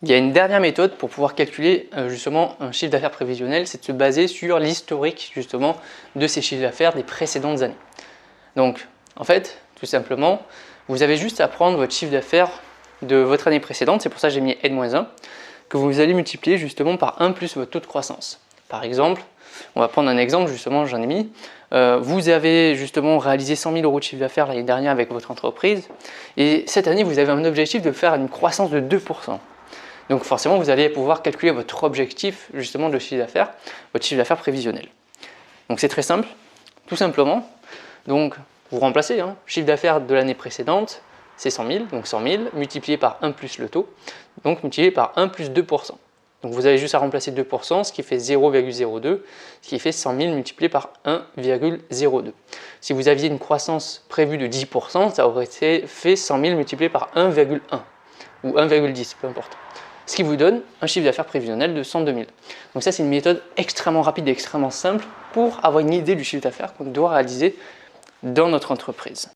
Il y a une dernière méthode pour pouvoir calculer justement un chiffre d'affaires prévisionnel, c'est de se baser sur l'historique justement de ces chiffres d'affaires des précédentes années. Donc en fait, tout simplement, vous avez juste à prendre votre chiffre d'affaires de votre année précédente, c'est pour ça que j'ai mis N-1, que vous allez multiplier justement par 1 plus votre taux de croissance. Par exemple, on va prendre un exemple, justement j'en ai mis, vous avez justement réalisé 100 000 € de chiffre d'affaires l'année dernière avec votre entreprise et cette année vous avez un objectif de faire une croissance de 2%. Donc forcément vous allez pouvoir calculer votre objectif justement de chiffre d'affaires, votre chiffre d'affaires prévisionnel. Donc c'est très simple, tout simplement, donc vous remplacez, chiffre d'affaires de l'année précédente, c'est 100 000, donc 100 000 multiplié par 1 plus le taux, donc multiplié par 1 plus 2%. Donc vous avez juste à remplacer 2%, ce qui fait 0,02, ce qui fait 100 000 multiplié par 1,02. Si vous aviez une croissance prévue de 10%, ça aurait fait 100 000 multiplié par 1,1 ou 1,10, peu importe. Ce qui vous donne un chiffre d'affaires prévisionnel de 102 000. Donc ça c'est une méthode extrêmement rapide et extrêmement simple pour avoir une idée du chiffre d'affaires qu'on doit réaliser dans notre entreprise.